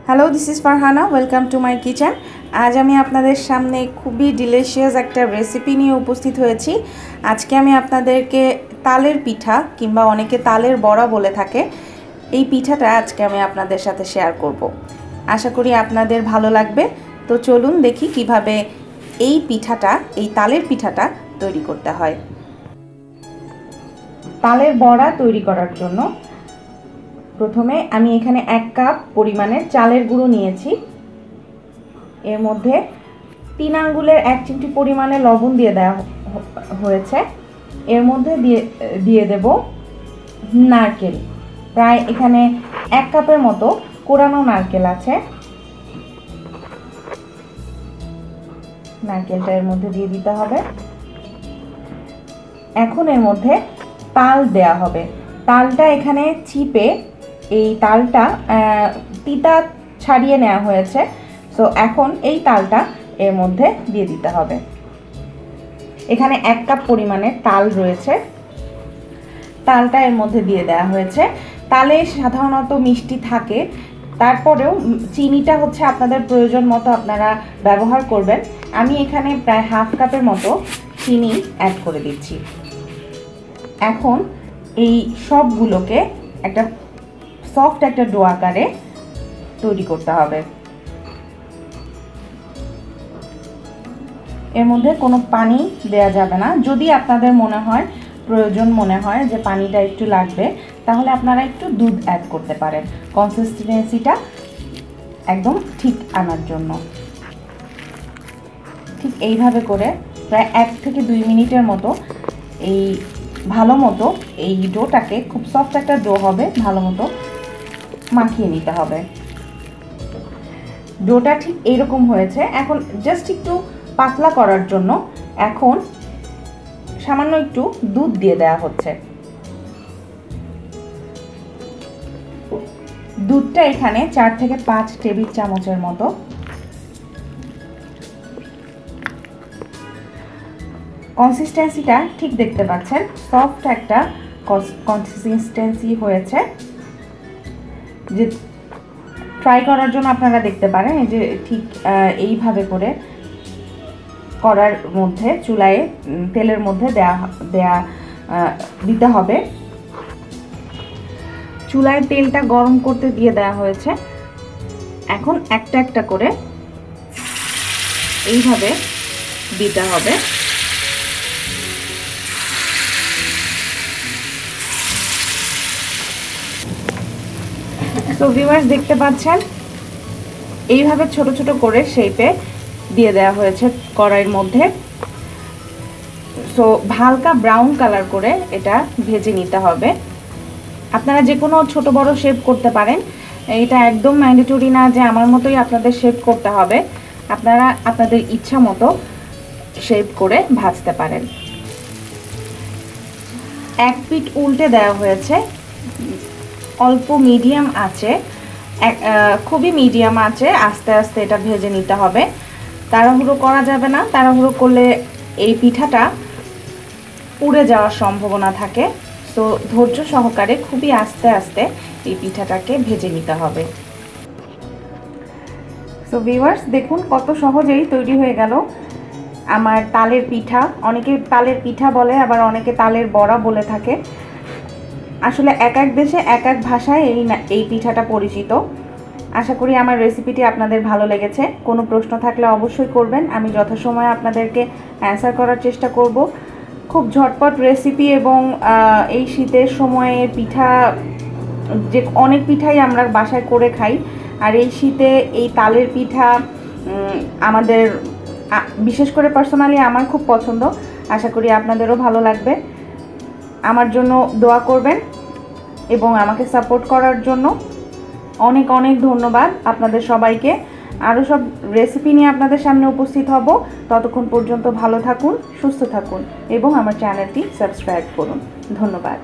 Hello, this is Farhana. Welcome to my kitchen. আজ আমি আপনাদের সামনে খুবই ডিলিশিয়াস একটা রেসিপি নিয়ে উপস্থিত হয়েছি। আজকে আমি আপনাদেরকে তালের পিঠা কিংবা অনেকে তালের বড়া বলে থাকে, এই পিঠাটা আজকে আমি আপনাদের সাথে শেয়ার করব। আশা করি আপনাদের ভালো লাগবে। তো চলুন দেখি কিভাবে এই পিঠাটা, এই তালের পিঠাটা তৈরি করতে হয়। তালের বড়া তৈরি করার জন্য প্রথমে আমি এখানে 1 কাপ পরিমাণে চালের গুঁড়ো নিয়েছি। এর মধ্যে 3 আঙ্গুলের 1 চিমটি পরিমাণে লবণ দিয়ে দেওয়া হয়েছে। এর মধ্যে দিয়ে দেব নারকেল। প্রায় এখানে 1 কাপের মতো কোরানো নারকেল আছে। নারকেলটা এর মধ্যে দিয়ে দিতে হবে। এখন এর মধ্যে তাল দেয়া হবে। তালটা এখানে চিপে এই তালটা তিতা ছাড়িয়ে নেওয়া হয়েছে। সো এখন এই তালটা এর মধ্যে দিয়ে দিতে হবে। এখানে 1 কাপ পরিমাণে তাল রয়েছে। তালটা এর মধ্যে দিয়ে দেওয়া হয়েছে। তালে সাধারণত মিষ্টি থাকে, তারপরেও চিনিটা হচ্ছে আপনাদের প্রয়োজন মতো আপনারা ব্যবহার করবেন। আমি এখানে প্রায় 1/2 কাপের মতো চিনি অ্যাড করে দিচ্ছি। এখন এই সবগুলোকে একটা সফট একটা ডো আকারে তৈরি করতে হবে। এর মধ্যে কোনো পানি দেয়া যাবে না। যদি আপনাদের প্রয়োজন মনে হয় যে পানিটা একটু লাগবে, তাহলে আপনারা একটু দুধ অ্যাড করতে পারেন কনসিস্টেন্সিটা একদম ঠিক আনার জন্য। ঠিক এইভাবে করে প্রায় 1 থেকে 2 মিনিটের মতো ভালো মতো এই ডোটাকে, খুব সফট একটা ডো হবে, ভালো মতো মাখিয়ে নিতে হবে। ডোটা ঠিক এইরকম হয়েছে। এখন জাস্ট একটু পাতলা করার জন্য এখন সামান্য একটু দুধ দিয়ে দেওয়া হচ্ছে। দুধটা এখানে 4 থেকে 5 টেবিল চামচের মতো। কনসিস্টেন্সিটা ঠিক দেখতে পাচ্ছেন, সফট একটা কনসিস্টেন্সি হয়েছে। যে ট্রাই করার জন্য আপনারা দেখতে পারেন, এই যে ঠিক এইভাবে করে করার মধ্যে চুলায় তেলের মধ্যে দিতে হবে। চুলায় তেলটা গরম করতে দিয়ে দেওয়া হয়েছে। এখন একটা একটা করে এইভাবে দিতে হবে। তো ভিউয়ার্স, দেখতে পাচ্ছেন এইভাবে ছোট ছোট করে শেপে দিয়ে দেওয়া হয়েছে কড়াইয়ের মধ্যে। সো হালকা ব্রাউন কালার করে এটা ভেজে নিতে হবে। আপনারা যে কোনো ছোট বড় শেপ করতে পারেন। এটা একদম ম্যান্ডেটরি না যে আমার মতোই আপনাদের শেপ করতে হবে। আপনারা আপনাদের ইচ্ছা মতো শেপ করে ভাজতে পারেন। 1 পিঠ উল্টে দেওয়া হয়েছে। অল্প মিডিয়াম আছে, খুবই মিডিয়াম আছে, আস্তে আস্তে এটা ভেজে নিতে হবে। তাড়াহুড়ো করা যাবে না। তাড়াহুড়ো করলে এই পিঠাটা পুড়ে যাওয়ার সম্ভাবনা থাকে। তো ধৈর্য সহকারে খুবই আস্তে আস্তে এই পিঠাটাকে ভেজে নিতে হবে। সো ভিউয়ার্স, দেখুন কত সহজেই তৈরি হয়ে গেল আমার তালের পিঠা। অনেকে তালের পিঠা বলে, আবার অনেকে তালের বড়া বলে থাকে। আসলে এক এক দেশে এক এক ভাষায় এই পিঠাটা পরিচিত। আশা করি আমার রেসিপিটি আপনাদের ভালো লেগেছে। কোনো প্রশ্ন থাকলে অবশ্যই করবেন, আমি যথাসময়ে আপনাদেরকে অ্যান্সার করার চেষ্টা করব। খুব ঝটপট রেসিপি এবং এই শীতের সময়ে পিঠা, যে অনেক পিঠাই আমরা বাসায় করে খাই, আর এই শীতে এই তালের পিঠা আমাদের বিশেষ করে পার্সোনালি আমার খুব পছন্দ। আশা করি আপনাদেরও ভালো লাগবে। আমার জন্য দোয়া করবেন এবং আমাকে সাপোর্ট করার জন্য অনেক অনেক ধন্যবাদ আপনাদের সবাইকে। আরও সব রেসিপি নিয়ে আপনাদের সামনে উপস্থিত হব। ততক্ষণ পর্যন্ত ভালো থাকুন, সুস্থ থাকুন এবং আমার চ্যানেলটি সাবস্ক্রাইব করুন। ধন্যবাদ।